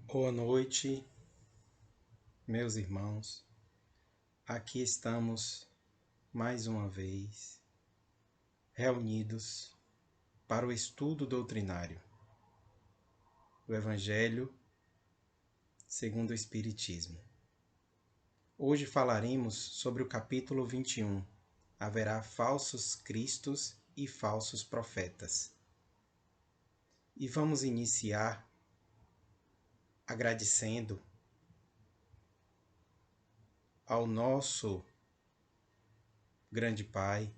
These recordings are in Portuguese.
Boa noite, meus irmãos. Aqui estamos mais uma vez reunidos para o estudo doutrinário do Evangelho segundo o Espiritismo. Hoje falaremos sobre o capítulo 21. Haverá falsos cristos e falsos profetas. E vamos iniciar agradecendo ao nosso grande Pai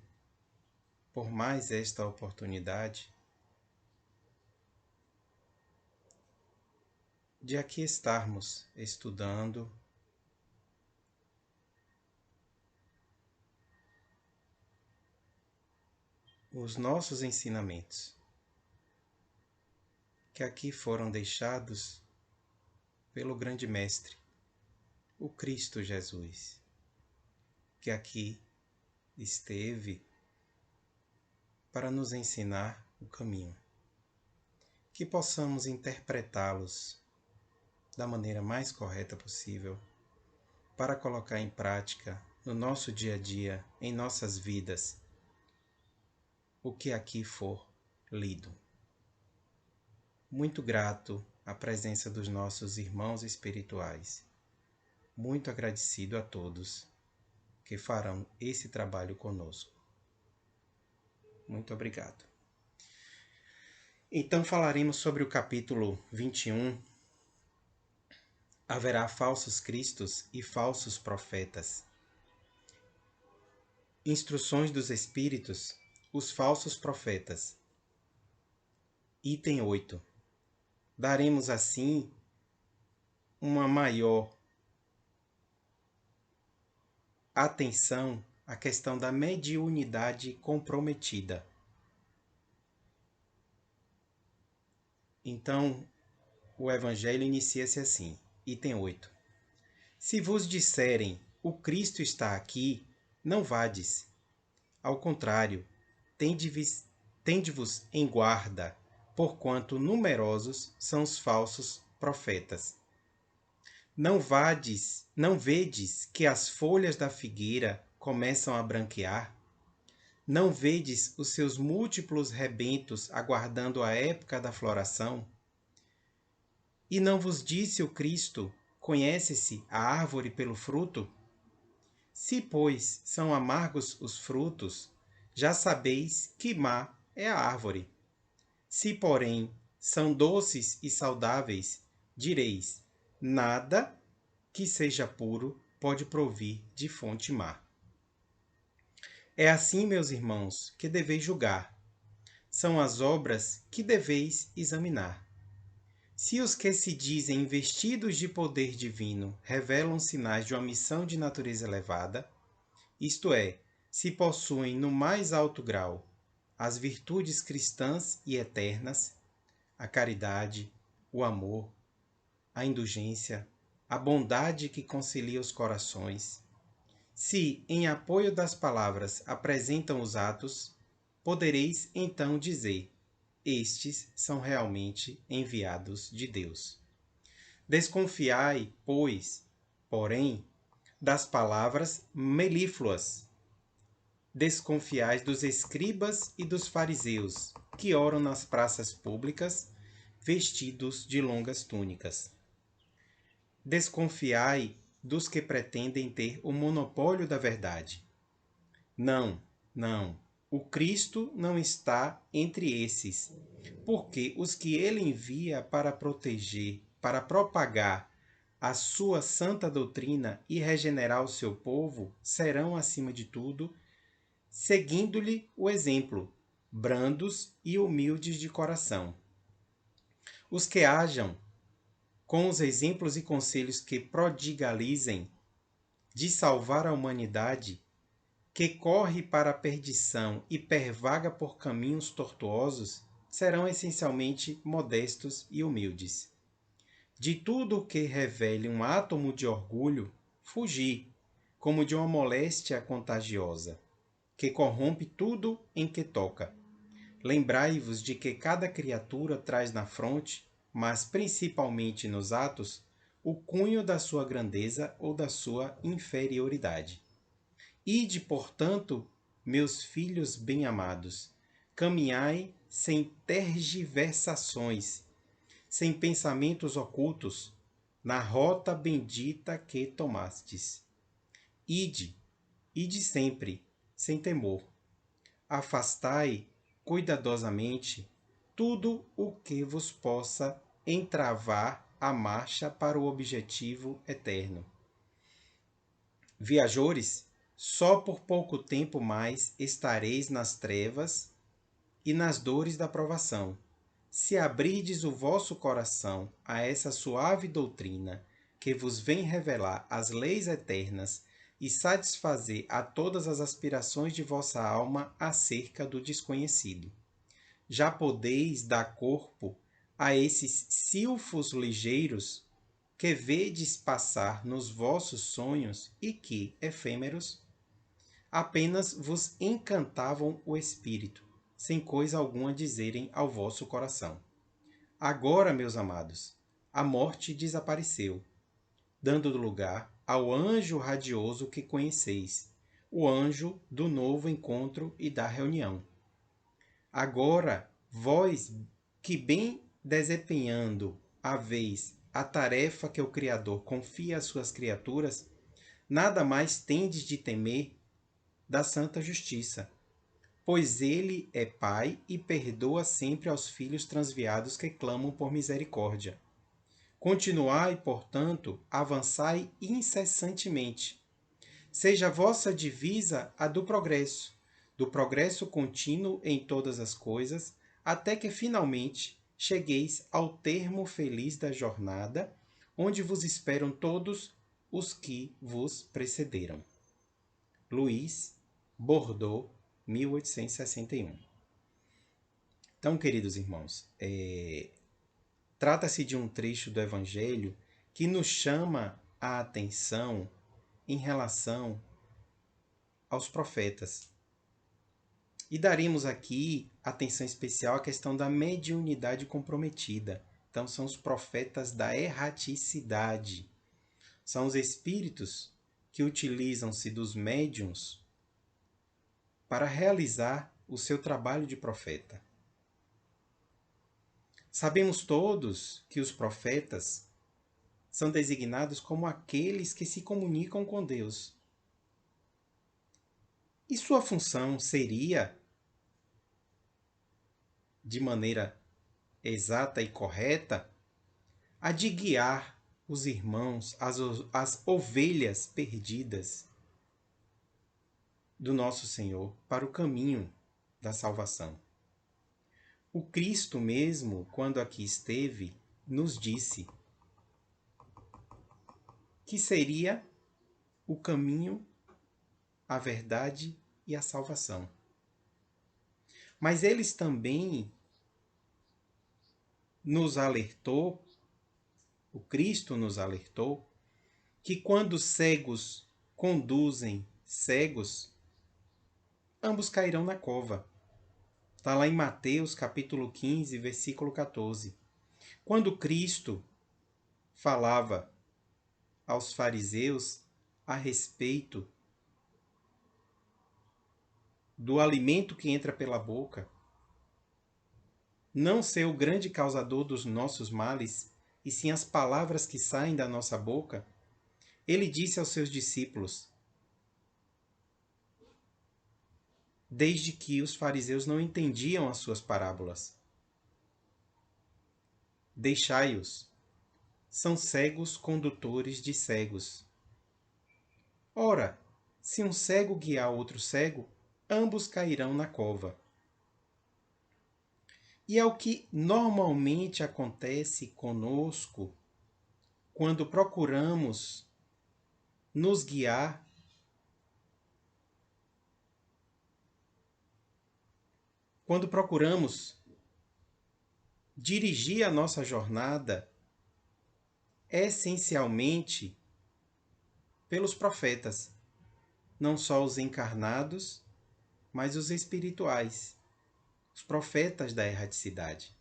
por mais esta oportunidade de aqui estarmos estudando os nossos ensinamentos, que aqui foram deixados pelo grande Mestre, o Cristo Jesus, que aqui esteve para nos ensinar o caminho, que possamos interpretá-los da maneira mais correta possível, para colocar em prática no nosso dia a dia, em nossas vidas, o que aqui for lido. Muito grato à presença dos nossos irmãos espirituais. Muito agradecido a todos que farão esse trabalho conosco. Muito obrigado. Então falaremos sobre o capítulo 21. Haverá falsos cristos e falsos profetas. Instruções dos Espíritos, os falsos profetas. Item 8. Daremos assim uma maior atenção à questão da mediunidade comprometida. Então, o Evangelho inicia-se assim. Item 8. Se vos disserem, o Cristo está aqui, não vades. Ao contrário, tende-vos em guarda, porquanto numerosos são os falsos profetas. Não vedes que as folhas da figueira começam a branquear? Não vedes os seus múltiplos rebentos aguardando a época da floração? E não vos disse o Cristo, conhece-se a árvore pelo fruto? Se, pois, são amargos os frutos, já sabeis que má é a árvore. Se, porém, são doces e saudáveis, direis, nada que seja puro pode provir de fonte má. É assim, meus irmãos, que deveis julgar. São as obras que deveis examinar. Se os que se dizem investidos de poder divino revelam sinais de uma missão de natureza elevada, isto é, se possuem no mais alto grau as virtudes cristãs e eternas, a caridade, o amor, a indulgência, a bondade que concilia os corações, se, em apoio das palavras, apresentam os atos, podereis então dizer: estes são realmente enviados de Deus. Desconfiai, pois, porém, das palavras melífluas. Desconfiais dos escribas e dos fariseus, que oram nas praças públicas, vestidos de longas túnicas. Desconfiai dos que pretendem ter o monopólio da verdade. Não, não. O Cristo não está entre esses, porque os que ele envia para proteger, para propagar a sua santa doutrina e regenerar o seu povo, serão, acima de tudo, seguindo-lhe o exemplo, brandos e humildes de coração. Os que hajam com os exemplos e conselhos que prodigalizem de salvar a humanidade, que corre para a perdição e pervaga por caminhos tortuosos, serão essencialmente modestos e humildes. De tudo o que revele um átomo de orgulho, fugi, como de uma moléstia contagiosa, que corrompe tudo em que toca. Lembrai-vos de que cada criatura traz na fronte, mas principalmente nos atos, o cunho da sua grandeza ou da sua inferioridade. Ide, portanto, meus filhos bem-amados, caminhai sem tergiversações, sem pensamentos ocultos, na rota bendita que tomastes. Ide, ide sempre, sem temor. Afastai cuidadosamente tudo o que vos possa entravar a marcha para o objetivo eterno. Viajores, só por pouco tempo mais estareis nas trevas e nas dores da provação. Se abrirdes o vosso coração a essa suave doutrina que vos vem revelar as leis eternas e satisfazer a todas as aspirações de vossa alma acerca do desconhecido. Já podeis dar corpo a esses silfos ligeiros que vedes passar nos vossos sonhos e que, efêmeros, apenas vos encantavam o espírito, sem coisa alguma dizerem ao vosso coração. Agora, meus amados, a morte desapareceu, dando lugar ao anjo radioso que conheceis, o anjo do novo encontro e da reunião. Agora, vós que bem desempenhando haveis a tarefa que o Criador confia às suas criaturas, nada mais tendes de temer da santa justiça, pois ele é Pai e perdoa sempre aos filhos transviados que clamam por misericórdia. Continuai, portanto, avançai incessantemente. Seja a vossa divisa a do progresso contínuo em todas as coisas, até que finalmente chegueis ao termo feliz da jornada, onde vos esperam todos os que vos precederam. Luís Bordeaux, 1861. Então, queridos irmãos, trata-se de um trecho do Evangelho que nos chama a atenção em relação aos profetas. E daremos aqui atenção especial à questão da mediunidade comprometida. Então, são os profetas da erraticidade. São os espíritos que utilizam-se dos médiuns para realizar o seu trabalho de profeta. Sabemos todos que os profetas são designados como aqueles que se comunicam com Deus. E sua função seria, de maneira exata e correta, a de guiar os irmãos, as ovelhas perdidas do nosso Senhor para o caminho da salvação. O Cristo mesmo, quando aqui esteve, nos disse que seria o caminho, a verdade e a salvação. Mas eles também nos alertou, o Cristo nos alertou, que quando cegos conduzem cegos, ambos cairão na cova. Está lá em Mateus capítulo 15, versículo 14. Quando Cristo falava aos fariseus a respeito do alimento que entra pela boca, não ser o grande causador dos nossos males, e sim as palavras que saem da nossa boca, ele disse aos seus discípulos, desde que os fariseus não entendiam as suas parábolas: deixai-os, são cegos condutores de cegos. Ora, se um cego guiar outro cego, ambos cairão na cova. E é o que normalmente acontece conosco quando procuramos nos guiar quando procuramos dirigir a nossa jornada essencialmente pelos profetas, não só os encarnados, mas os espirituais, os profetas da erraticidade.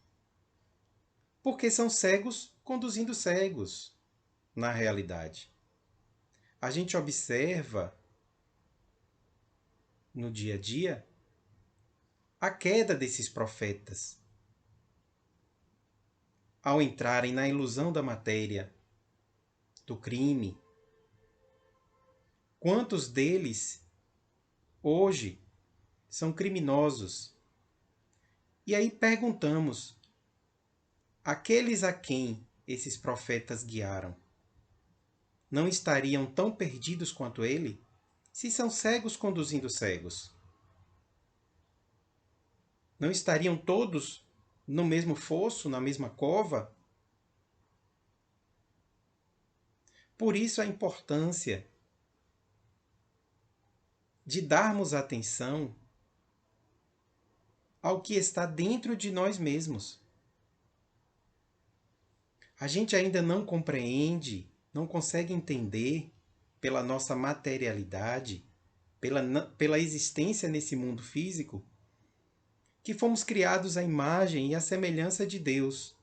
Porque são cegos conduzindo cegos, na realidade. A gente observa no dia a dia a queda desses profetas ao entrarem na ilusão da matéria, do crime. Quantos deles hoje são criminosos? E aí perguntamos: aqueles a quem esses profetas guiaram não estariam tão perdidos quanto ele? Se são cegos conduzindo cegos, não estariam todos no mesmo fosso, na mesma cova? Por isso a importância de darmos atenção ao que está dentro de nós mesmos. A gente ainda não compreende, não consegue entender, pela nossa materialidade, pela existência nesse mundo físico, que fomos criados à imagem e à semelhança de Deus.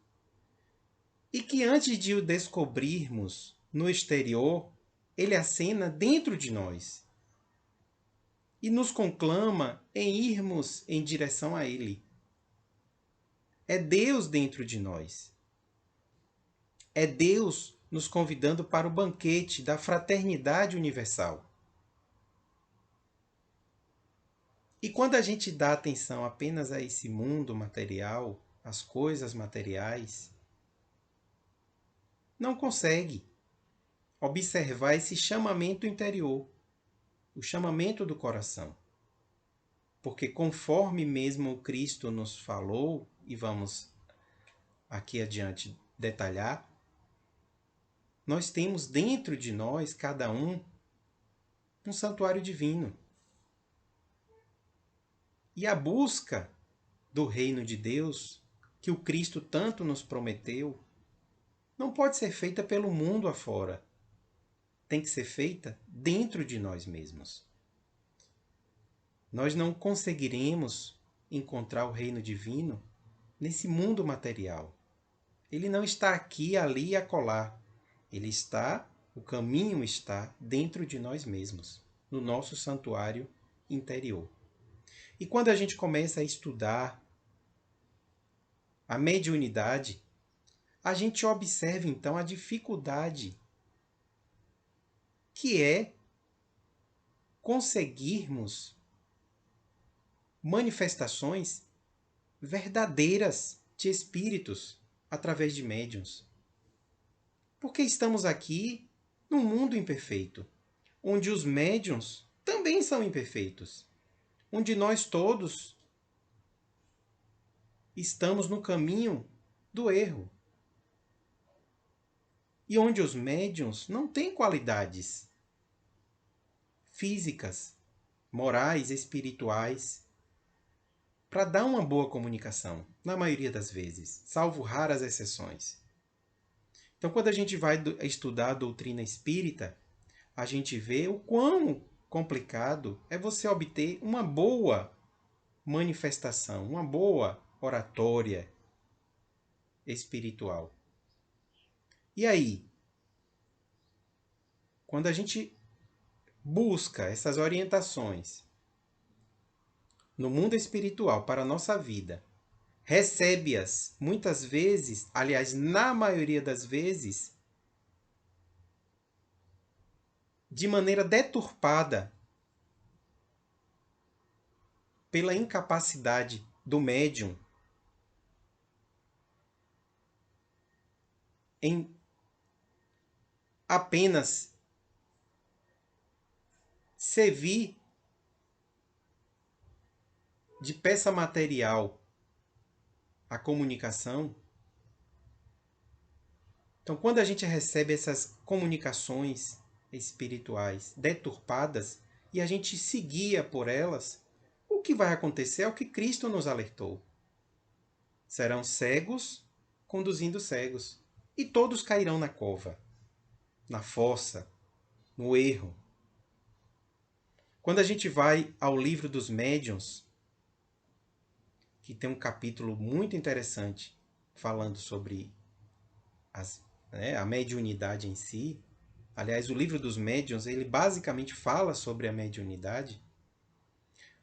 E que antes de o descobrirmos no exterior, ele acena dentro de nós e nos conclama em irmos em direção a ele. É Deus dentro de nós. É Deus nos convidando para o banquete da fraternidade universal. E quando a gente dá atenção apenas a esse mundo material, às coisas materiais, não consegue observar esse chamamento interior, o chamamento do coração. Porque conforme mesmo o Cristo nos falou, e vamos aqui adiante detalhar, nós temos dentro de nós, cada um santuário divino. E a busca do reino de Deus, que o Cristo tanto nos prometeu, não pode ser feita pelo mundo afora. Tem que ser feita dentro de nós mesmos. Nós não conseguiremos encontrar o reino divino nesse mundo material. Ele não está aqui, ali e acolá. Ele está, o caminho está dentro de nós mesmos, no nosso santuário interior. E quando a gente começa a estudar a mediunidade, a gente observa então a dificuldade que é conseguirmos manifestações verdadeiras de espíritos através de médiuns. Porque estamos aqui num mundo imperfeito, onde os médiuns também são imperfeitos, onde nós todos estamos no caminho do erro. E onde os médiuns não têm qualidades físicas, morais, espirituais, para dar uma boa comunicação, na maioria das vezes, salvo raras exceções. Então, quando a gente vai estudar a doutrina espírita, a gente vê o quão complicado é você obter uma boa manifestação, uma boa oratória espiritual. E aí, quando a gente busca essas orientações no mundo espiritual para a nossa vida, recebe-as muitas vezes, aliás, na maioria das vezes, de maneira deturpada pela incapacidade do médium em apenas servir de peça material à comunicação. Então, quando a gente recebe essas comunicações espirituais deturpadas e a gente se guia por elas, o que vai acontecer é o que Cristo nos alertou. Serão cegos conduzindo cegos, e todos cairão na cova, na fossa, no erro. Quando a gente vai ao livro dos médiuns, que tem um capítulo muito interessante, falando sobre a mediunidade em si. Aliás, o livro dos médiuns, ele basicamente fala sobre a mediunidade.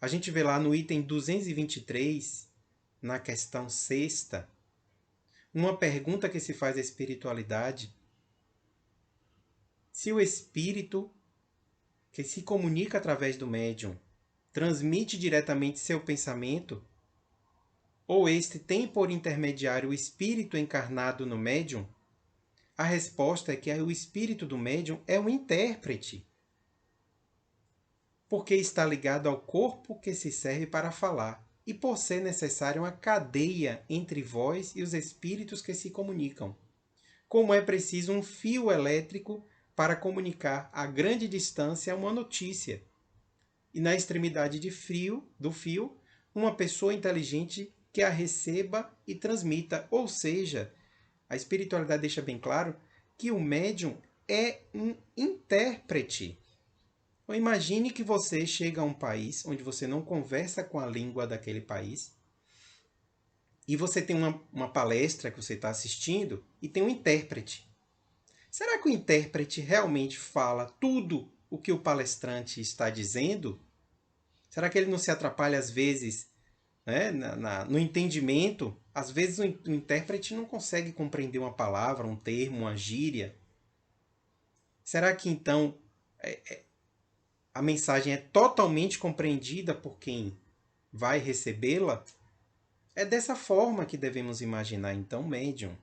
A gente vê lá no item 223, na questão sexta, uma pergunta que se faz à espiritualidade: se o espírito que se comunica através do médium transmite diretamente seu pensamento, ou este tem por intermediário o espírito encarnado no médium, a resposta é que o espírito do médium é um intérprete, porque está ligado ao corpo que se serve para falar, e por ser necessária uma cadeia entre vós e os espíritos que se comunicam, como é preciso um fio elétrico para comunicar a grande distância uma notícia, e na extremidade do fio, uma pessoa inteligente que a receba e transmita. Ou seja, a espiritualidade deixa bem claro que o médium é um intérprete. Então, imagine que você chega a um país onde você não conversa com a língua daquele país e você tem uma palestra que você está assistindo e tem um intérprete. Será que o intérprete realmente fala tudo o que o palestrante está dizendo? Será que ele não se atrapalha às vezes, né, no entendimento? Às vezes o intérprete não consegue compreender uma palavra, um termo, uma gíria. Será que então a mensagem é totalmente compreendida por quem vai recebê-la? É dessa forma que devemos imaginar então o médium,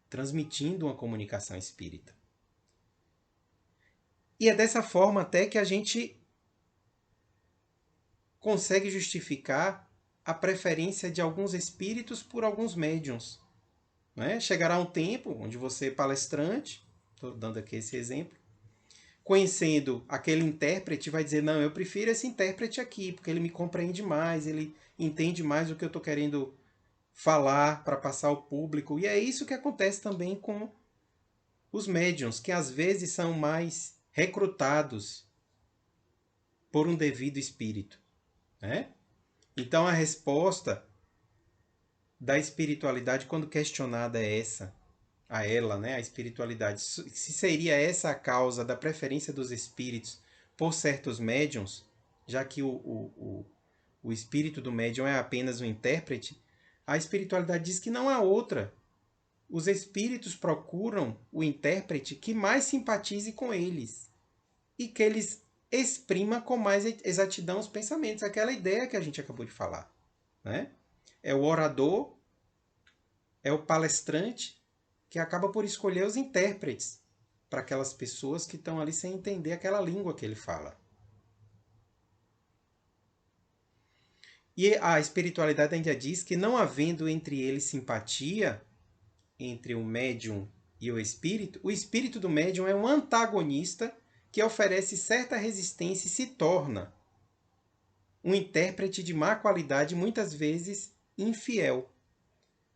transmitindo uma comunicação espírita. E é dessa forma até que a gente consegue justificar a preferência de alguns espíritos por alguns médiums. Né? Chegará um tempo onde você, palestrante, estou dando aqui esse exemplo, conhecendo aquele intérprete, vai dizer: não, eu prefiro esse intérprete aqui, porque ele me compreende mais, ele entende mais o que eu estou querendo falar para passar ao público. E é isso que acontece também com os médiums, que às vezes são mais recrutados por um devido espírito. Né? Então a resposta da espiritualidade, quando questionada, é essa. A ela, né, a espiritualidade. Se seria essa a causa da preferência dos espíritos por certos médiums, já que o espírito do médium é apenas um intérprete, a espiritualidade diz que não há outra. Os espíritos procuram o intérprete que mais simpatize com eles e que eles exprima com mais exatidão os pensamentos. Aquela ideia que a gente acabou de falar. Né? É o orador, é o palestrante que acaba por escolher os intérpretes para aquelas pessoas que estão ali sem entender aquela língua que ele fala. E a espiritualidade ainda diz que, não havendo entre eles simpatia, entre o médium e o espírito do médium é um antagonista que oferece certa resistência e se torna um intérprete de má qualidade, muitas vezes infiel.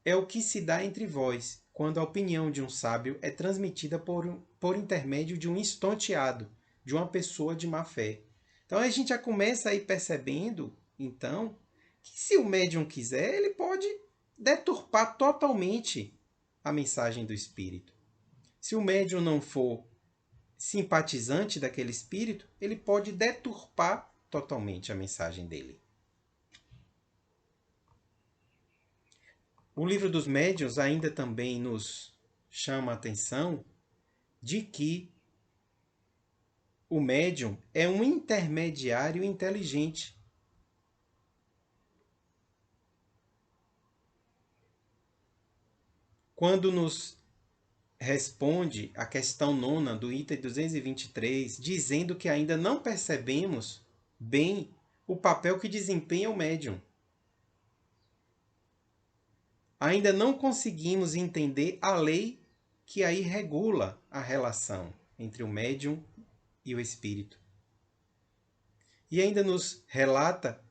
É o que se dá entre vós, quando a opinião de um sábio é transmitida por intermédio de um estonteado, de uma pessoa de má fé. Então a gente já começa aí percebendo, então, que se o médium quiser, ele pode deturpar totalmente a mensagem do espírito. Se o médium não for simpatizante daquele espírito, ele pode deturpar totalmente a mensagem dele. O livro dos médiuns ainda também nos chama a atenção de que o médium é um intermediário inteligente. Quando nos responde a questão 9 do item 223, dizendo que ainda não percebemos bem o papel que desempenha o médium. Ainda não conseguimos entender a lei que aí regula a relação entre o médium e o espírito. E ainda nos relata,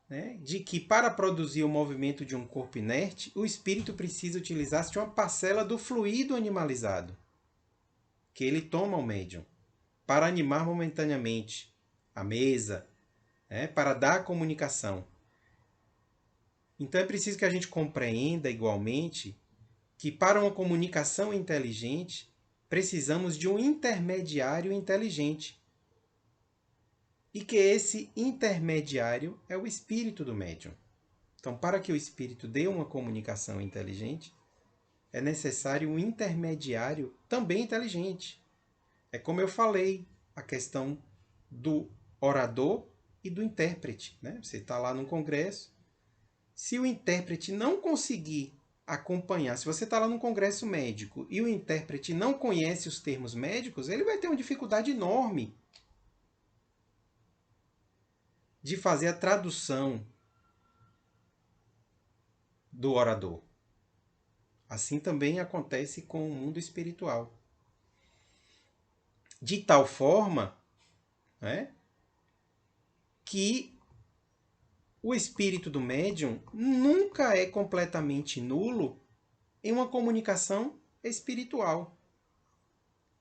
né, de que para produzir o movimento de um corpo inerte, o espírito precisa utilizar-se de uma parcela do fluido animalizado, que ele toma ao médium, para animar momentaneamente a mesa, né, para dar a comunicação. Então é preciso que a gente compreenda igualmente que para uma comunicação inteligente, precisamos de um intermediário inteligente. E que esse intermediário é o espírito do médium. Então, para que o espírito dê uma comunicação inteligente, é necessário um intermediário também inteligente. É como eu falei, a questão do orador e do intérprete. Né? Você está lá num congresso, se o intérprete não conseguir acompanhar, se você está lá num congresso médico e o intérprete não conhece os termos médicos, ele vai ter uma dificuldade enorme de fazer a tradução do orador. Assim também acontece com o mundo espiritual. De tal forma, né, que o espírito do médium nunca é completamente nulo em uma comunicação espiritual.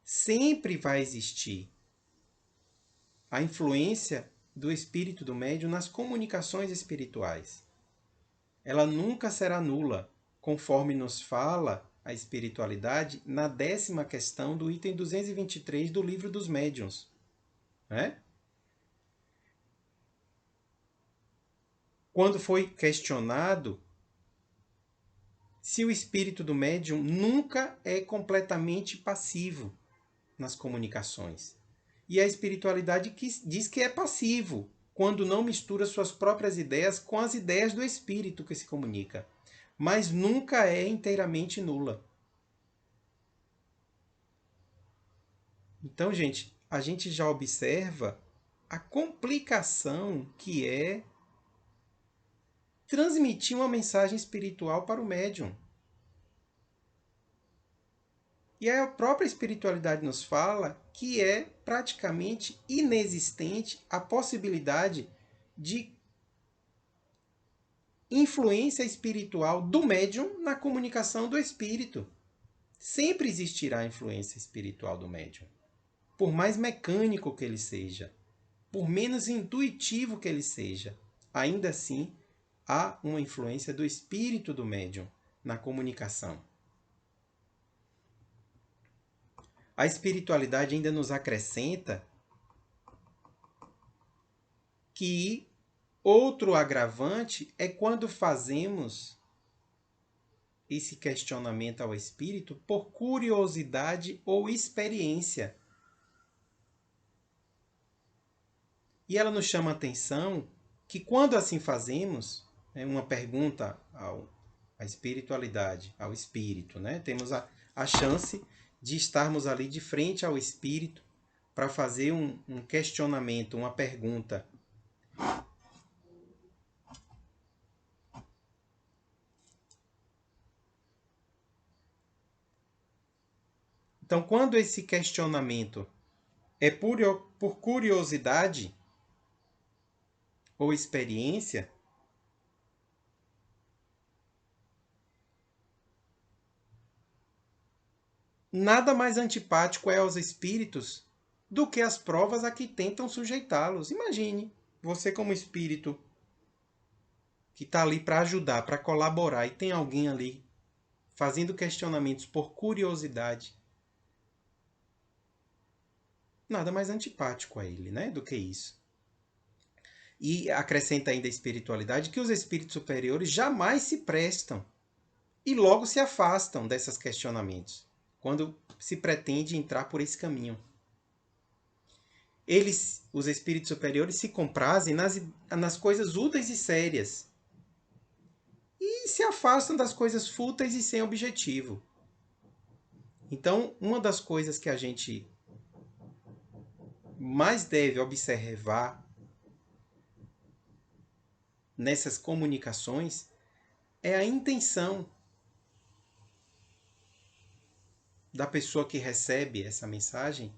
Sempre vai existir a influência do espírito do médium nas comunicações espirituais. Ela nunca será nula, conforme nos fala a espiritualidade na 10ª questão do item 223 do Livro dos Médiuns. Né? Quando foi questionado se o espírito do médium nunca é completamente passivo nas comunicações. E a espiritualidade diz que é passivo, quando não mistura suas próprias ideias com as ideias do espírito que se comunica. Mas nunca é inteiramente nula. Então, gente, a gente já observa a complicação que é transmitir uma mensagem espiritual para o médium. E a própria espiritualidade nos fala que é praticamente inexistente a possibilidade de influência espiritual do médium na comunicação do espírito. Sempre existirá influência espiritual do médium. Por mais mecânico que ele seja, por menos intuitivo que ele seja, ainda assim há uma influência do espírito do médium na comunicação. A espiritualidade ainda nos acrescenta que outro agravante é quando fazemos esse questionamento ao espírito por curiosidade ou experiência. E ela nos chama a atenção que quando assim fazemos, uma pergunta à espiritualidade, ao espírito, né? Temos a chance de estarmos ali de frente ao espírito para fazer um questionamento, uma pergunta. Então, quando esse questionamento é por curiosidade ou experiência, nada mais antipático é aos espíritos do que as provas a que tentam sujeitá-los. Imagine, você como espírito que está ali para ajudar, para colaborar, e tem alguém ali fazendo questionamentos por curiosidade. Nada mais antipático a ele, né, do que isso. E acrescenta ainda a espiritualidade que os espíritos superiores jamais se prestam e logo se afastam desses questionamentos, quando se pretende entrar por esse caminho. Eles, os espíritos superiores, se comprazem nas coisas úteis e sérias e se afastam das coisas fúteis e sem objetivo. Então, uma das coisas que a gente mais deve observar nessas comunicações é a intenção da pessoa que recebe essa mensagem,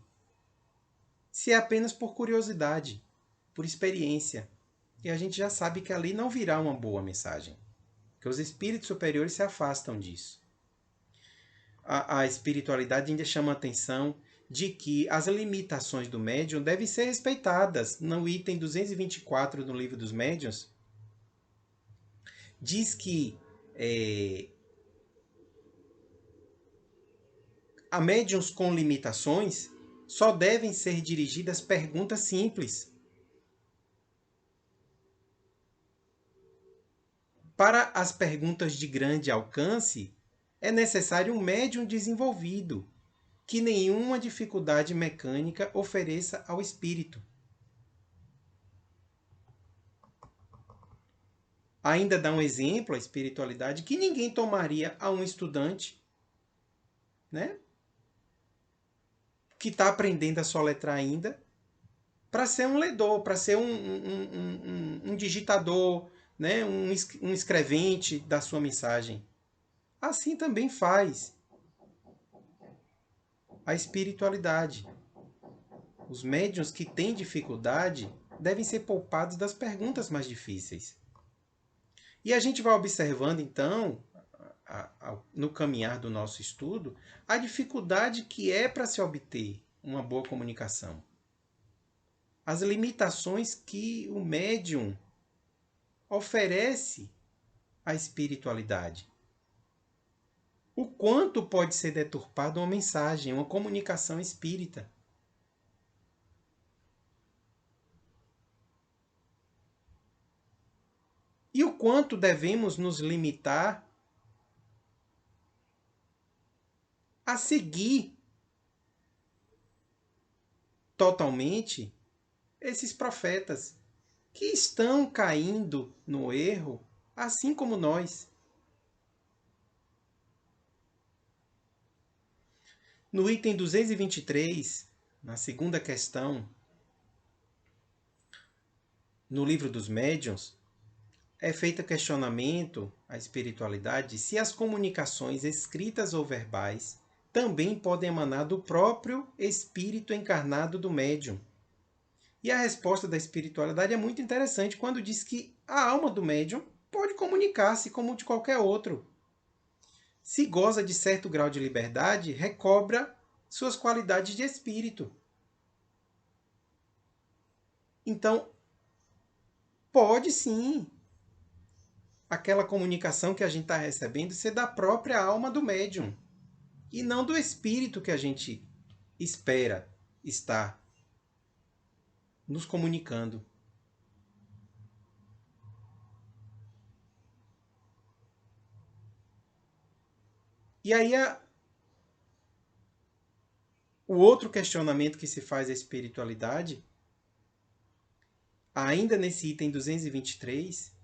se é apenas por curiosidade, por experiência. E a gente já sabe que ali não virá uma boa mensagem, que os espíritos superiores se afastam disso. A espiritualidade ainda chama a atenção de que as limitações do médium devem ser respeitadas. No item 224 do Livro dos Médiuns, diz que A médiuns com limitações só devem ser dirigidas perguntas simples. Para as perguntas de grande alcance, é necessário um médium desenvolvido, que nenhuma dificuldade mecânica ofereça ao espírito. Ainda dá um exemplo, a espiritualidade, que ninguém tomaria a um estudante, né, que está aprendendo a soletrar ainda, para ser um ledor, para ser um digitador, né, um escrevente da sua mensagem. Assim também faz a espiritualidade. Os médiuns que têm dificuldade devem ser poupados das perguntas mais difíceis. E a gente vai observando, então, no caminhar do nosso estudo, a dificuldade que é para se obter uma boa comunicação. As limitações que o médium oferece à espiritualidade. O quanto pode ser deturpada uma mensagem, uma comunicação espírita. E o quanto devemos nos limitar a seguir totalmente esses profetas que estão caindo no erro, assim como nós. No item 223, na segunda questão, no livro dos médiuns, é feito questionamento à espiritualidade se as comunicações escritas ou verbais também podem emanar do próprio espírito encarnado do médium. E a resposta da espiritualidade é muito interessante quando diz que a alma do médium pode comunicar-se como de qualquer outro. Se goza de certo grau de liberdade, recobra suas qualidades de espírito. Então, pode sim aquela comunicação que a gente está recebendo ser da própria alma do médium e não do espírito que a gente espera estar nos comunicando. E aí o outro questionamento que se faz à espiritualidade, ainda nesse item 223,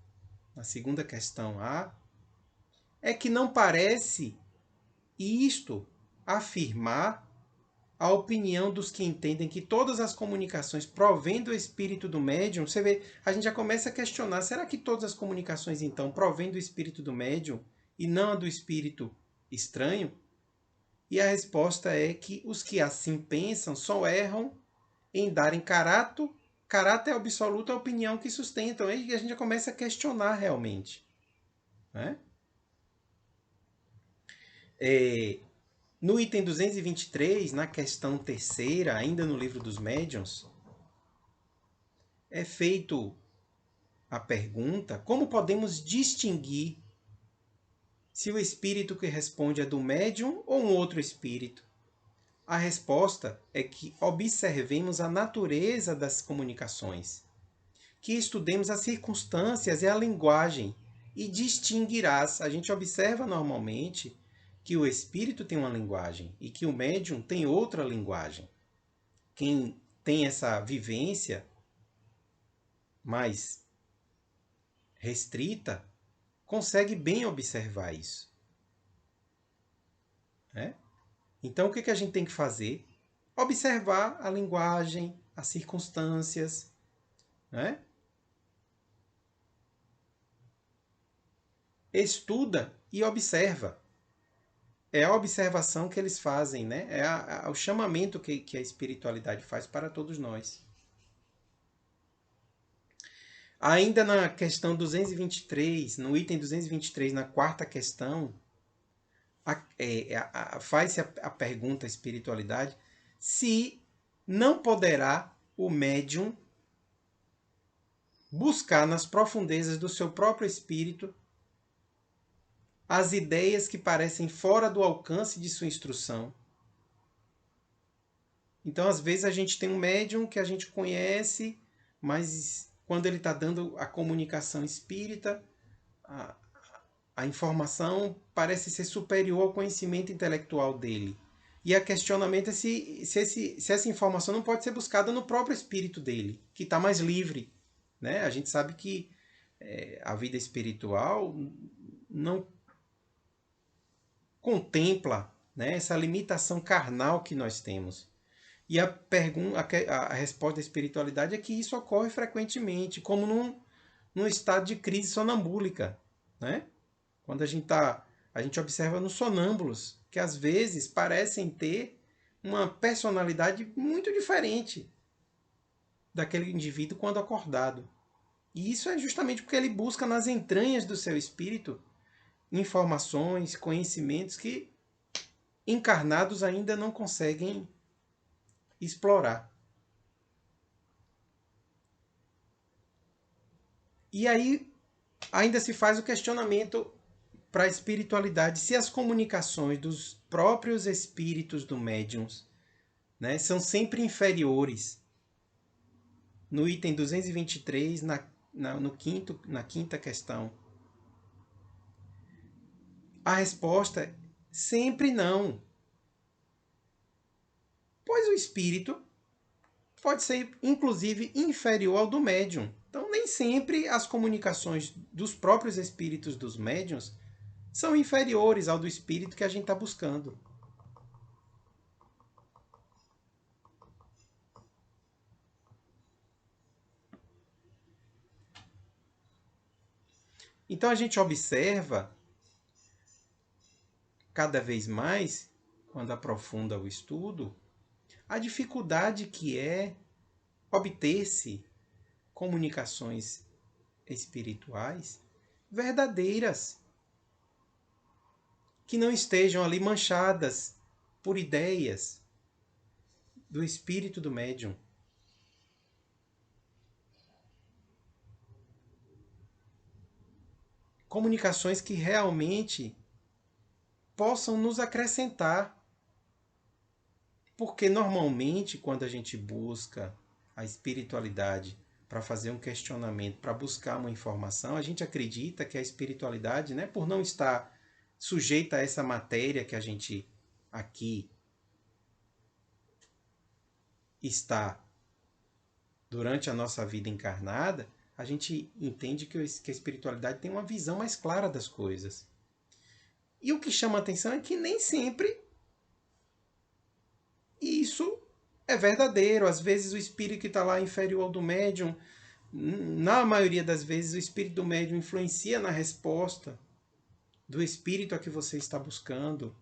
na segunda questão A, é que não parece isto afirmar a opinião dos que entendem que todas as comunicações provêm do espírito do médium. Você vê, a gente já começa a questionar, será que todas as comunicações, então, provêm do espírito do médium e não do espírito estranho? E a resposta é que os que assim pensam só erram em darem caráter absoluto à opinião que sustentam. E a gente já começa a questionar realmente. Né? No item 223, na questão terceira, ainda no livro dos médiuns, é feito a pergunta: como podemos distinguir se o espírito que responde é do médium ou um outro espírito? A resposta é que observemos a natureza das comunicações, que estudemos as circunstâncias e a linguagem, e distinguirás. A gente observa normalmente que o espírito tem uma linguagem e que o médium tem outra linguagem. Quem tem essa vivência mais restrita consegue bem observar isso. Né? Então, o que a gente tem que fazer? Observar a linguagem, as circunstâncias. Né? Estuda e observa. É a observação que eles fazem, né? É o chamamento que a espiritualidade faz para todos nós. Ainda na questão 223, no item 223, na quarta questão, faz-se a pergunta à espiritualidade se não poderá o médium buscar nas profundezas do seu próprio espírito as ideias que parecem fora do alcance de sua instrução, Então, às vezes, a gente tem um médium que a gente conhece, mas quando ele está dando a comunicação espírita, a, a informação parece ser superior ao conhecimento intelectual dele. E a questionamento é se essa informação não pode ser buscada no próprio espírito dele, que está mais livre. Né? A gente sabe que a vida espiritual não contempla, né, essa limitação carnal que nós temos. E a resposta da espiritualidade é que isso ocorre frequentemente, como num estado de crise sonambúlica. Né? Quando a gente observa nos sonâmbulos, que às vezes parecem ter uma personalidade muito diferente daquele indivíduo quando acordado. E isso é justamente porque ele busca nas entranhas do seu espírito informações, conhecimentos que encarnados ainda não conseguem explorar. E aí ainda se faz o questionamento para a espiritualidade se as comunicações dos próprios espíritos do médiums, né, são sempre inferiores. No item 223, na quinta questão, a resposta é sempre não. Pois o espírito pode ser, inclusive, inferior ao do médium. Então, nem sempre as comunicações dos próprios espíritos dos médiums são inferiores ao do espírito que a gente está buscando. Então, a gente observa cada vez mais, quando aprofunda o estudo, a dificuldade que é obter-se comunicações espirituais verdadeiras, que não estejam ali manchadas por ideias do espírito do médium. Comunicações que realmente possam nos acrescentar. Porque normalmente, quando a gente busca a espiritualidade para fazer um questionamento, para buscar uma informação, a gente acredita que a espiritualidade, né, por não estar sujeita a essa matéria que a gente aqui está durante a nossa vida encarnada, a gente entende que a espiritualidade tem uma visão mais clara das coisas. E o que chama a atenção é que nem sempre isso é verdadeiro. Às vezes o espírito que está lá inferior ao do médium, na maioria das vezes o espírito do médium influencia na resposta do espírito a que você está buscando.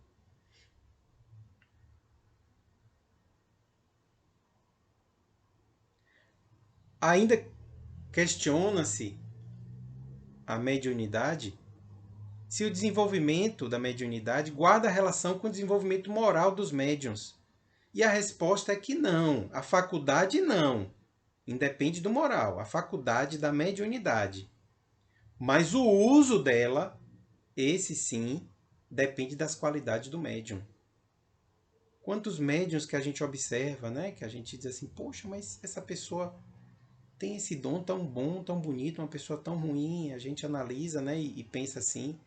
Ainda questiona-se a mediunidade, se o desenvolvimento da mediunidade guarda relação com o desenvolvimento moral dos médiuns. E a resposta é que não. A faculdade não. Independe do moral. A faculdade da mediunidade. Mas o uso dela, esse sim, depende das qualidades do médium. Quantos médiuns que a gente observa, né? Que a gente diz assim, poxa, mas essa pessoa tem esse dom tão bom, tão bonito, uma pessoa tão ruim. A gente analisa, né? E pensa assim,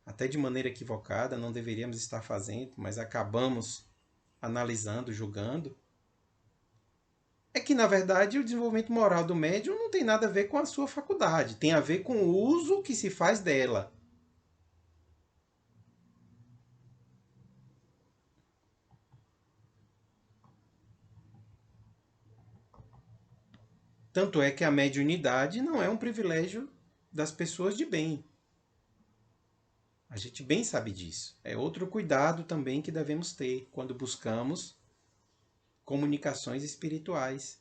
até de maneira equivocada, não deveríamos estar fazendo, mas acabamos analisando, julgando. É que, na verdade, o desenvolvimento moral do médium não tem nada a ver com a sua faculdade, tem a ver com o uso que se faz dela. Tanto é que a mediunidade não é um privilégio das pessoas de bem. A gente bem sabe disso. É outro cuidado também que devemos ter quando buscamos comunicações espirituais.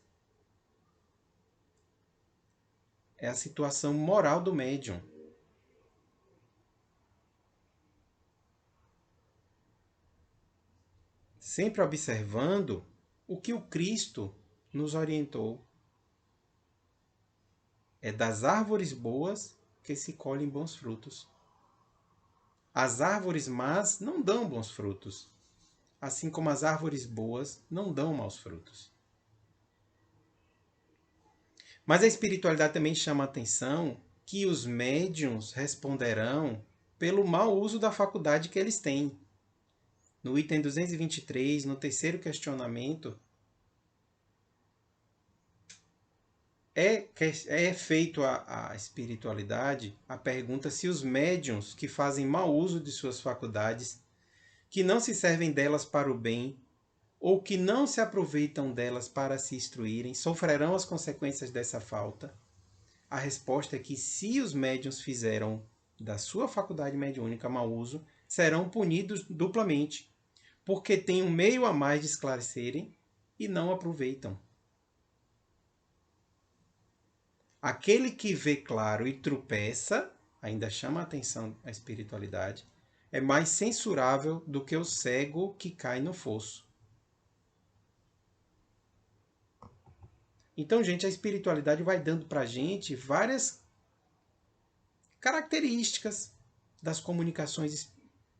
É a situação moral do médium. Sempre observando o que o Cristo nos orientou. É das árvores boas que se colhem bons frutos. As árvores más não dão bons frutos. assim como as árvores boas não dão maus frutos. Mas a espiritualidade também chama a atenção que os médiuns responderão pelo mau uso da faculdade que eles têm. No item 223, no terceiro questionamento, é feito à espiritualidade a pergunta se os médiuns que fazem mau uso de suas faculdades, que não se servem delas para o bem, ou que não se aproveitam delas para se instruírem, sofrerão as consequências dessa falta. A resposta é que se os médiuns fizeram da sua faculdade mediúnica mau uso, serão punidos duplamente, porque têm um meio a mais de esclarecerem e não aproveitam. Aquele que vê claro e tropeça, ainda chama a atenção a espiritualidade, é mais censurável do que o cego que cai no fosso. Então, gente, a espiritualidade vai dando para a gente várias características das comunicações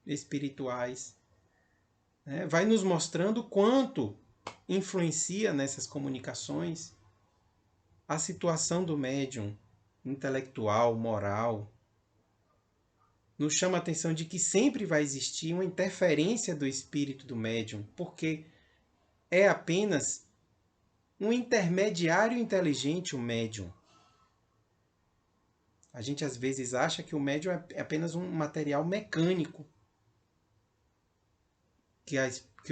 espirituais. Né? Vai nos mostrando quanto influencia nessas comunicações a situação do médium intelectual, moral. Nos chama a atenção de que sempre vai existir uma interferência do espírito do médium, porque é apenas um intermediário inteligente, o médium. A gente às vezes acha que o médium é apenas um material mecânico que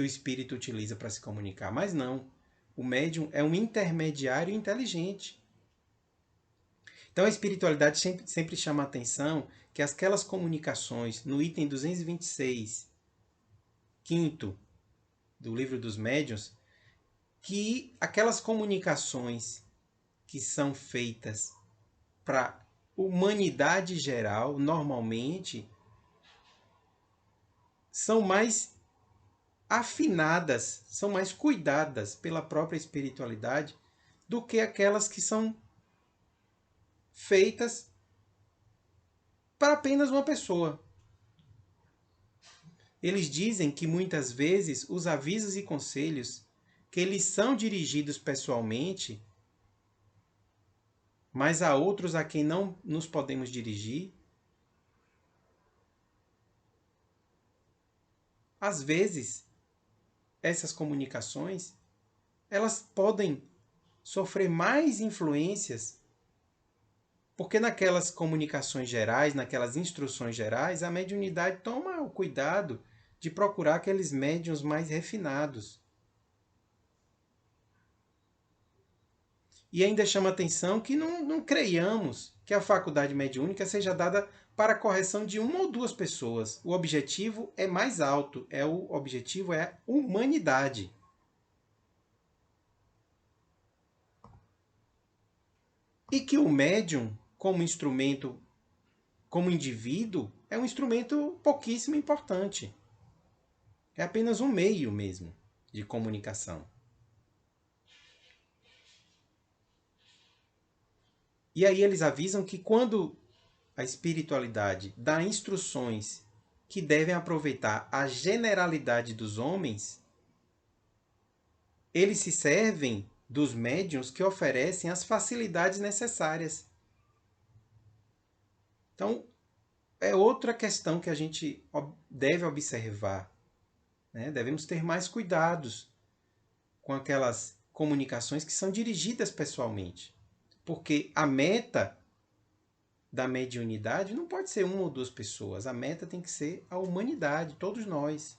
o espírito utiliza para se comunicar, mas não. O médium é um intermediário inteligente. Então a espiritualidade sempre chama a atenção que aquelas comunicações, no item 226, quinto do livro dos médiuns, que aquelas comunicações que são feitas para humanidade geral, normalmente, são mais afinadas, são mais cuidadas pela própria espiritualidade do que aquelas que são feitas para apenas uma pessoa. Eles dizem que muitas vezes os avisos e conselhos que eles são dirigidos pessoalmente, mas há outros a quem não nos podemos dirigir, às vezes essas comunicações elas podem sofrer mais influências, porque naquelas comunicações gerais, naquelas instruções gerais, a mediunidade toma o cuidado de procurar aqueles médiuns mais refinados. E ainda chama atenção que não creiamos que a faculdade mediúnica seja dada para a correção de uma ou duas pessoas. O objetivo é mais alto, o objetivo é a humanidade. E que o médium, como instrumento, como indivíduo, é um instrumento pouquíssimo importante. É apenas um meio mesmo de comunicação. E aí eles avisam que quando a espiritualidade dá instruções que devem aproveitar a generalidade dos homens, eles se servem dos médiuns que oferecem as facilidades necessárias. Então, é outra questão que a gente deve observar. Né? Devemos ter mais cuidados com aquelas comunicações que são dirigidas pessoalmente. Porque a meta da mediunidade não pode ser uma ou duas pessoas. A meta tem que ser a humanidade, todos nós.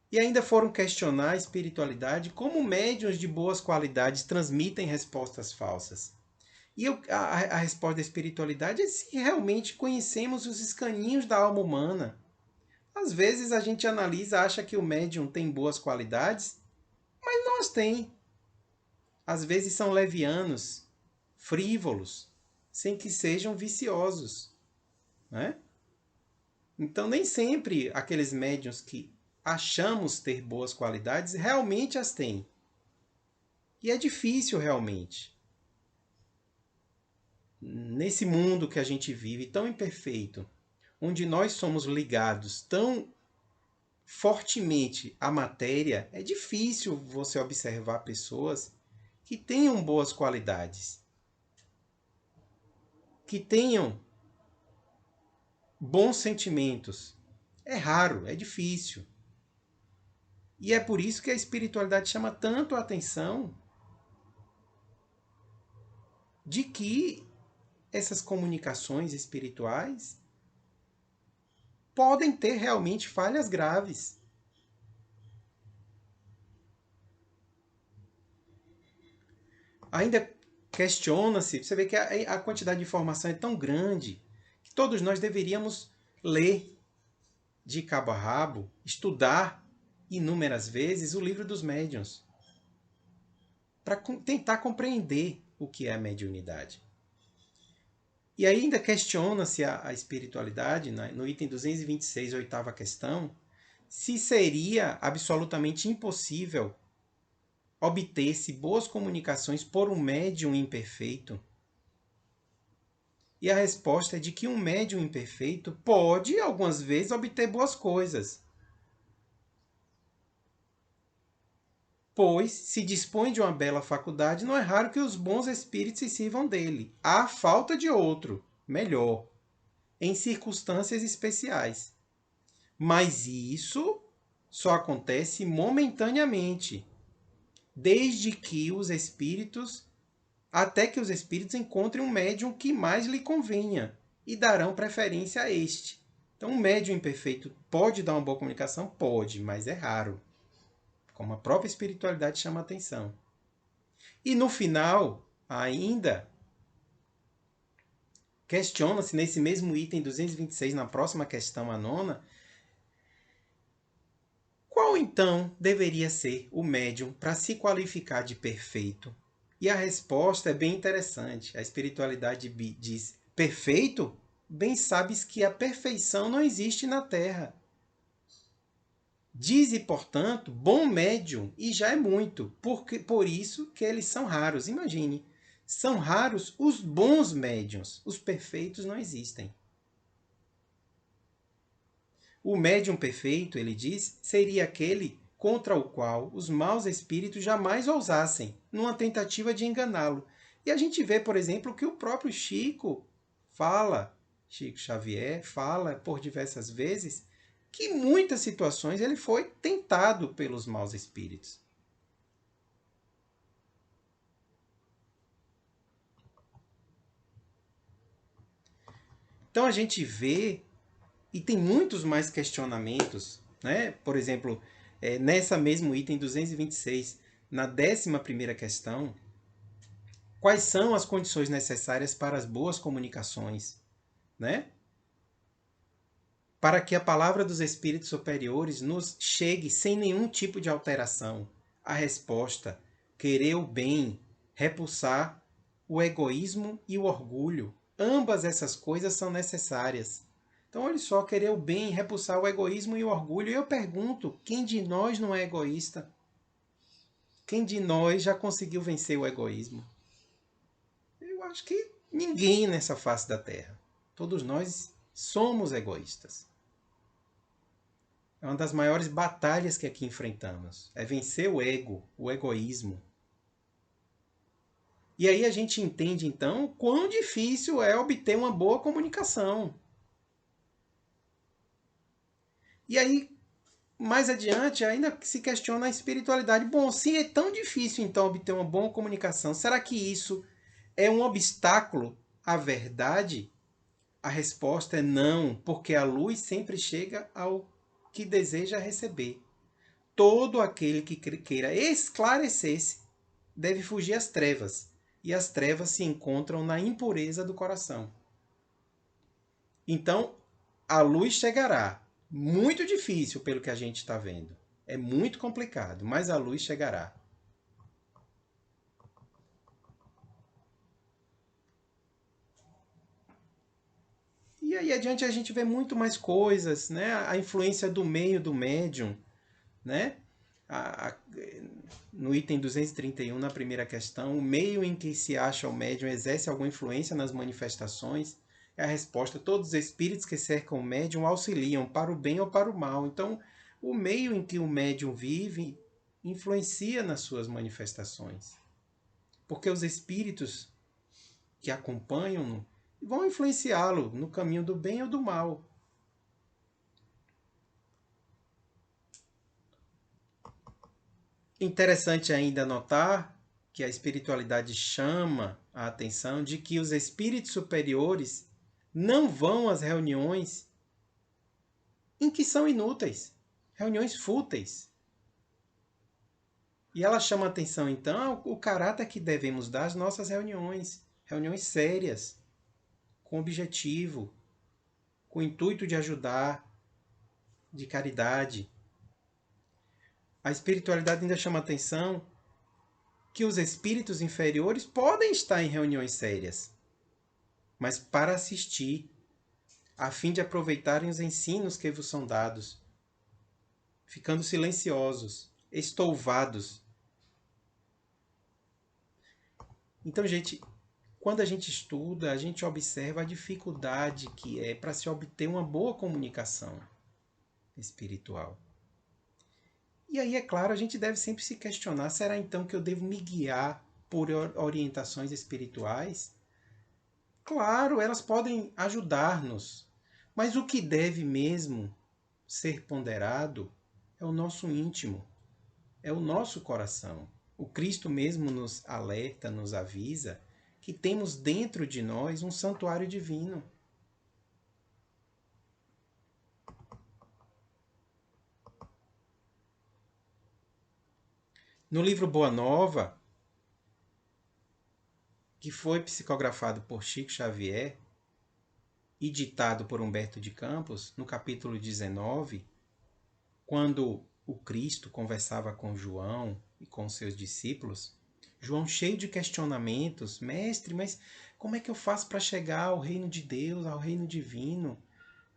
E ainda foram questionar a espiritualidade como médiuns de boas qualidades transmitem respostas falsas. E a resposta da espiritualidade é se realmente conhecemos os escaninhos da alma humana. Às vezes a gente analisa, acha que o médium tem boas qualidades, mas não as tem. Às vezes são levianos, frívolos, sem que sejam viciosos. Né? Então nem sempre aqueles médiuns que achamos ter boas qualidades realmente as têm. E é difícil realmente. Nesse mundo que a gente vive tão imperfeito, onde nós somos ligados tão fortemente à matéria, é difícil você observar pessoas que tenham boas qualidades, que tenham bons sentimentos. É raro, é difícil. E é por isso que a espiritualidade chama tanto a atenção de que essas comunicações espirituais podem ter realmente falhas graves. Ainda questiona-se, você vê que a quantidade de informação é tão grande que todos nós deveríamos ler de cabo a rabo, estudar inúmeras vezes o livro dos médiuns, para tentar compreender o que é a mediunidade. E ainda questiona-se a espiritualidade, né, no item 226, oitava questão, se seria absolutamente impossível obter-se boas comunicações por um médium imperfeito. E a resposta é de que um médium imperfeito pode, algumas vezes, obter boas coisas, pois, se dispõe de uma bela faculdade, não é raro que os bons espíritos se sirvam dele, à falta de outro, melhor, em circunstâncias especiais. Mas isso só acontece momentaneamente, desde que os espíritos, até que os espíritos encontrem um médium que mais lhe convenha e darão preferência a este. Então, um médium imperfeito pode dar uma boa comunicação? Pode, mas é raro, como a própria espiritualidade chama a atenção. E no final, ainda, questiona-se nesse mesmo item 226, na próxima questão, a nona, qual então deveria ser o médium para se qualificar de perfeito? E a resposta é bem interessante. A espiritualidade diz: perfeito? Bem sabes que a perfeição não existe na Terra. Dize, portanto, bom médium, e já é muito, por isso que eles são raros. Imagine, são raros os bons médiums, os perfeitos não existem. O médium perfeito, ele diz, seria aquele contra o qual os maus espíritos jamais ousassem, numa tentativa de enganá-lo. E a gente vê, por exemplo, que o próprio Chico Xavier fala por diversas vezes, que em muitas situações ele foi tentado pelos maus espíritos. Então a gente vê, e tem muitos mais questionamentos, né? Por exemplo, nessa mesmo item 226, na 11ª questão, quais são as condições necessárias para as boas comunicações, né? Para que a palavra dos espíritos superiores nos chegue sem nenhum tipo de alteração. A resposta: querer o bem, repulsar o egoísmo e o orgulho. Ambas essas coisas são necessárias. Então, olha só, querer o bem, repulsar o egoísmo e o orgulho. E eu pergunto, quem de nós não é egoísta? Quem de nós já conseguiu vencer o egoísmo? Eu acho que ninguém nessa face da Terra. Todos nós somos egoístas. É uma das maiores batalhas que aqui enfrentamos. É vencer o ego, o egoísmo. E aí a gente entende, então, quão difícil é obter uma boa comunicação. E aí, mais adiante, ainda se questiona a espiritualidade. Bom, se é tão difícil, então, obter uma boa comunicação, será que isso é um obstáculo à verdade? A resposta é não, porque a luz sempre chega ao que deseja receber. Todo aquele que queira esclarecer-se deve fugir às trevas, e as trevas se encontram na impureza do coração. Então, a luz chegará. Muito difícil pelo que a gente está vendo. É muito complicado, mas a luz chegará. E aí adiante a gente vê muito mais coisas, né? A influência do meio do médium, né? No item 231, na primeira questão, o meio em que se acha o médium exerce alguma influência nas manifestações. É a resposta. Todos os espíritos que cercam o médium auxiliam para o bem ou para o mal. Então, o meio em que o médium vive influencia nas suas manifestações. Porque os espíritos que acompanham-no vão influenciá-lo no caminho do bem ou do mal. Interessante ainda notar que a espiritualidade chama a atenção de que os espíritos superiores não vão às reuniões em que são inúteis, reuniões fúteis. E ela chama a atenção, então, o caráter que devemos dar às nossas reuniões, reuniões sérias, com objetivo, com o intuito de ajudar, de caridade. A espiritualidade ainda chama a atenção que os espíritos inferiores podem estar em reuniões sérias, mas para assistir, a fim de aproveitarem os ensinos que vos são dados, ficando silenciosos, estouvados. Então, gente, quando a gente estuda, a gente observa a dificuldade que é para se obter uma boa comunicação espiritual. E aí, é claro, a gente deve sempre se questionar, será então que eu devo me guiar por orientações espirituais? Claro, elas podem ajudar-nos, mas o que deve mesmo ser ponderado é o nosso íntimo, é o nosso coração. O Cristo mesmo nos alerta, nos avisa que temos dentro de nós um santuário divino. No livro Boa Nova, que foi psicografado por Chico Xavier e ditado por Humberto de Campos, no capítulo 19, quando o Cristo conversava com João e com seus discípulos, João cheio de questionamentos, mestre, mas como é que eu faço para chegar ao reino de Deus, ao reino divino?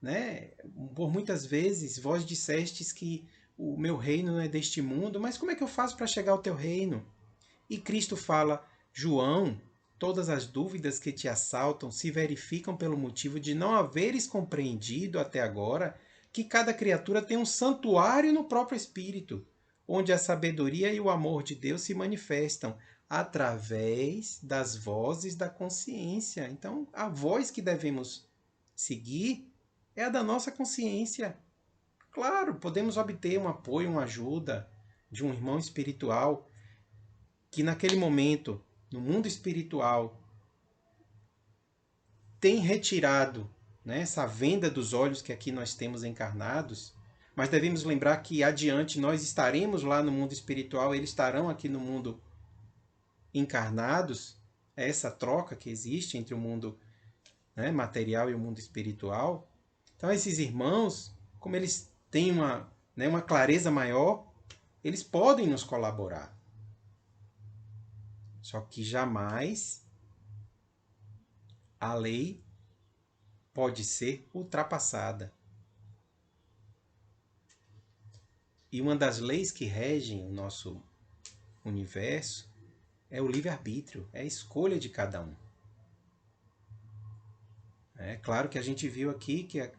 Né? Por muitas vezes vós dissestes que o meu reino não é deste mundo, mas como é que eu faço para chegar ao teu reino? E Cristo fala, João, todas as dúvidas que te assaltam se verificam pelo motivo de não haveres compreendido até agora que cada criatura tem um santuário no próprio espírito, onde a sabedoria e o amor de Deus se manifestam através das vozes da consciência. Então, a voz que devemos seguir é a da nossa consciência. Claro, podemos obter um apoio, uma ajuda de um irmão espiritual que naquele momento, no mundo espiritual, tem retirado, né, essa venda dos olhos que aqui nós temos encarnados, mas devemos lembrar que adiante nós estaremos lá no mundo espiritual, eles estarão aqui no mundo encarnados, é essa troca que existe entre o mundo, né, material e o mundo espiritual. Então esses irmãos, como eles têm uma clareza maior, eles podem nos colaborar. Só que jamais a lei pode ser ultrapassada. E uma das leis que regem o nosso universo é o livre-arbítrio, é a escolha de cada um. É claro que a gente viu aqui que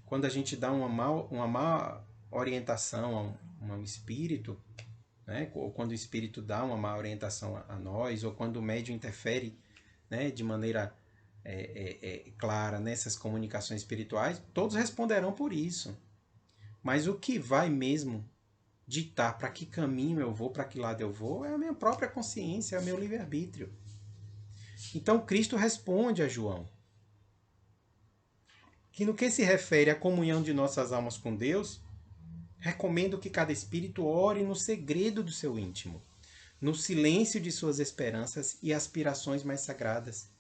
quando a gente dá uma má orientação a um espírito, né, ou quando o espírito dá uma má orientação a nós, ou quando o médium interfere, né, de maneira clara nessas comunicações espirituais, todos responderão por isso. Mas o que vai mesmo ditar para que caminho eu vou, para que lado eu vou, é a minha própria consciência, é o meu livre-arbítrio. Então Cristo responde a João que no que se refere à comunhão de nossas almas com Deus, recomendo que cada espírito ore no segredo do seu íntimo, no silêncio de suas esperanças e aspirações mais sagradas.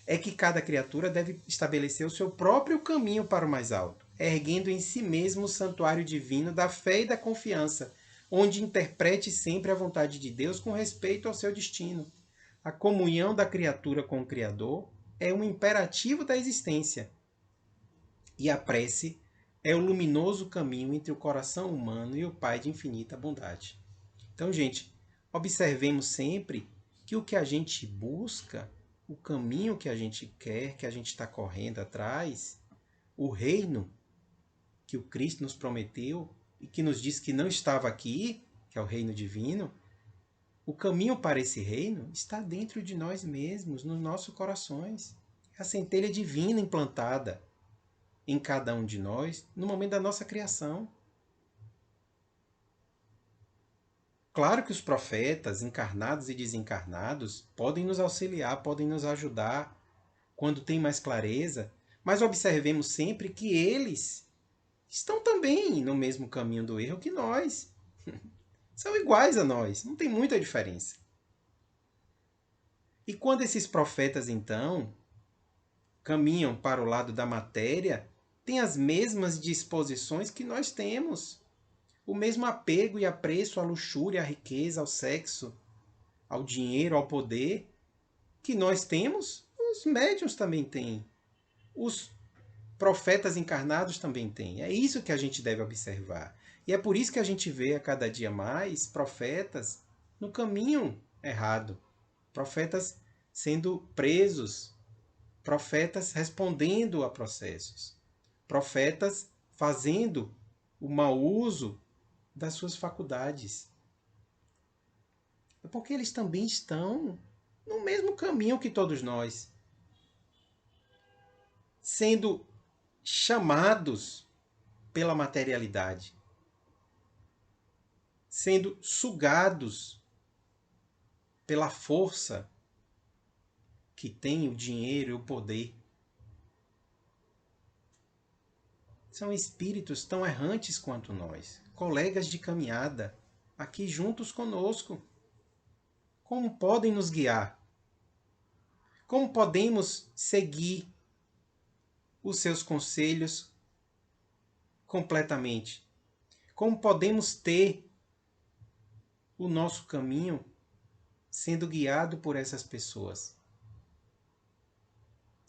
É que cada criatura deve estabelecer o seu próprio caminho para o mais alto, erguendo em si mesmo o santuário divino da fé e da confiança, onde interprete sempre a vontade de Deus com respeito ao seu destino. A comunhão da criatura com o Criador é um imperativo da existência. E a prece é o luminoso caminho entre o coração humano e o Pai de infinita bondade. Então, gente, observemos sempre que o que a gente busca o caminho que a gente quer, que a gente está correndo atrás, o reino que o Cristo nos prometeu e que nos disse que não estava aqui, que é o reino divino, o caminho para esse reino está dentro de nós mesmos, nos nossos corações. É a centelha divina implantada em cada um de nós no momento da nossa criação. Claro que os profetas, encarnados e desencarnados, podem nos auxiliar, podem nos ajudar quando tem mais clareza, mas observemos sempre que eles estão também no mesmo caminho do erro que nós. São iguais a nós, não tem muita diferença. E quando esses profetas, então, caminham para o lado da matéria, têm as mesmas disposições que nós temos. O mesmo apego e apreço à luxúria, à riqueza, ao sexo, ao dinheiro, ao poder que nós temos, os médiuns também têm. Os profetas encarnados também têm. É isso que a gente deve observar. E é por isso que a gente vê a cada dia mais profetas no caminho errado. Profetas sendo presos, profetas respondendo a processos, profetas fazendo o mau uso das suas faculdades. É porque eles também estão no mesmo caminho que todos nós, sendo chamados pela materialidade, sendo sugados pela força que tem o dinheiro e o poder. São espíritos tão errantes quanto nós, colegas de caminhada, aqui juntos conosco. Como podem nos guiar? Como podemos seguir os seus conselhos completamente? Como podemos ter o nosso caminho sendo guiado por essas pessoas?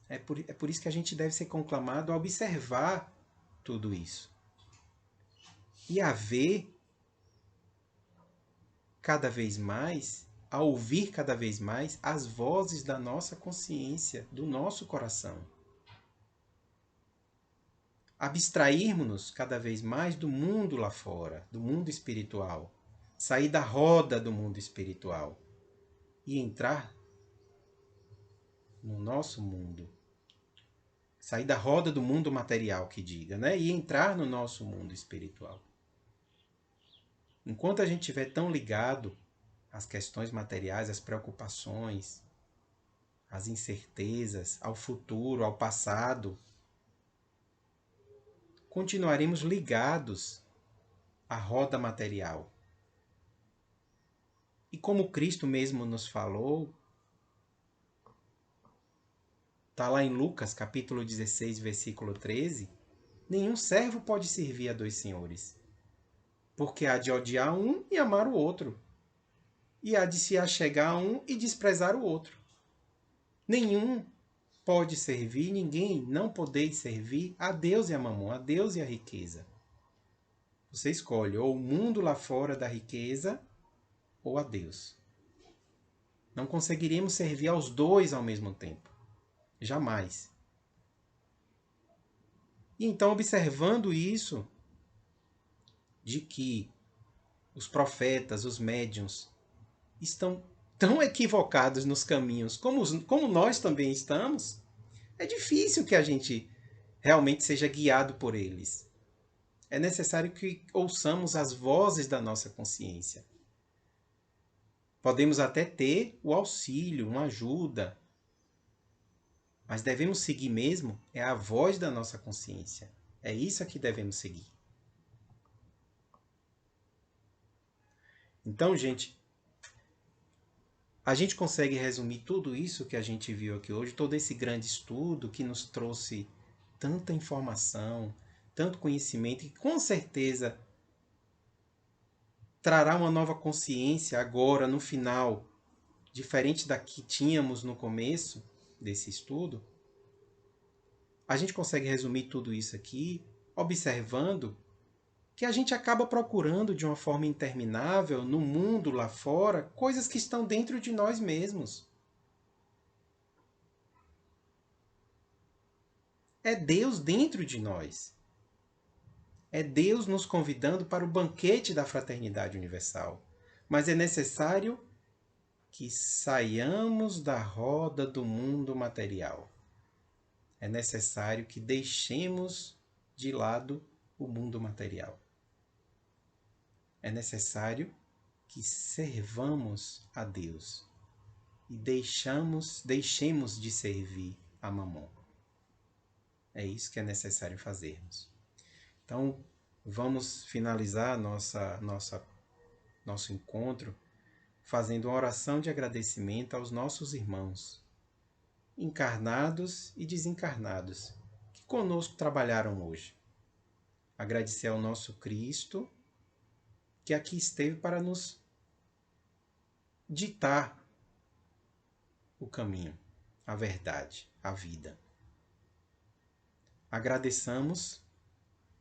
É por isso que a gente deve ser conclamado a observar tudo isso. E a ver cada vez mais, a ouvir cada vez mais as vozes da nossa consciência, do nosso coração. Abstrairmos-nos cada vez mais do mundo lá fora, do mundo espiritual. Sair da roda do mundo espiritual e entrar no nosso mundo. Sair da roda do mundo material, que diga, né? E entrar no nosso mundo espiritual. Enquanto a gente estiver tão ligado às questões materiais, às preocupações, às incertezas, ao futuro, ao passado, continuaremos ligados à roda material. E como Cristo mesmo nos falou, está lá em Lucas, capítulo 16, versículo 13, nenhum servo pode servir a dois senhores, porque há de odiar um e amar o outro, e há de se achegar a um e desprezar o outro. Nenhum pode servir, ninguém não podeis servir a Deus e a mamon, a Deus e a riqueza. Você escolhe ou o mundo lá fora da riqueza ou a Deus. Não conseguiríamos servir aos dois ao mesmo tempo. Jamais. E então, observando isso, de que os profetas, os médiuns, estão tão equivocados nos caminhos como nós também estamos, é difícil que a gente realmente seja guiado por eles. É necessário que ouçamos as vozes da nossa consciência. Podemos até ter o auxílio, uma ajuda, mas devemos seguir mesmo é a voz da nossa consciência. É isso que devemos seguir. Então, gente, a gente consegue resumir tudo isso que a gente viu aqui hoje, todo esse grande estudo que nos trouxe tanta informação, tanto conhecimento, que com certeza trará uma nova consciência agora, no final, diferente da que tínhamos no começo desse estudo. A gente consegue resumir tudo isso aqui observando que a gente acaba procurando de uma forma interminável no mundo lá fora coisas que estão dentro de nós mesmos. É Deus dentro de nós. É Deus nos convidando para o banquete da fraternidade universal. Mas é necessário que saiamos da roda do mundo material. É necessário que deixemos de lado o mundo material. É necessário que servamos a Deus e deixemos de servir a Mamon. É isso que é necessário fazermos. Então, vamos finalizar nosso encontro fazendo uma oração de agradecimento aos nossos irmãos, encarnados e desencarnados, que conosco trabalharam hoje. Agradecer ao nosso Cristo, que aqui esteve para nos ditar o caminho, a verdade, a vida. Agradeçamos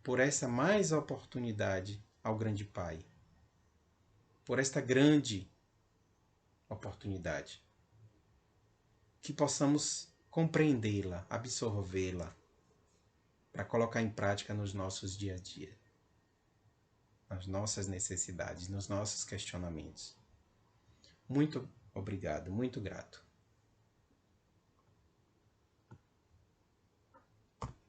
por essa mais oportunidade ao grande Pai, por esta grande oportunidade, que possamos compreendê-la, absorvê-la, para colocar em prática nos nossos dia a dia, nas nossas necessidades, nos nossos questionamentos. Muito obrigado, muito grato.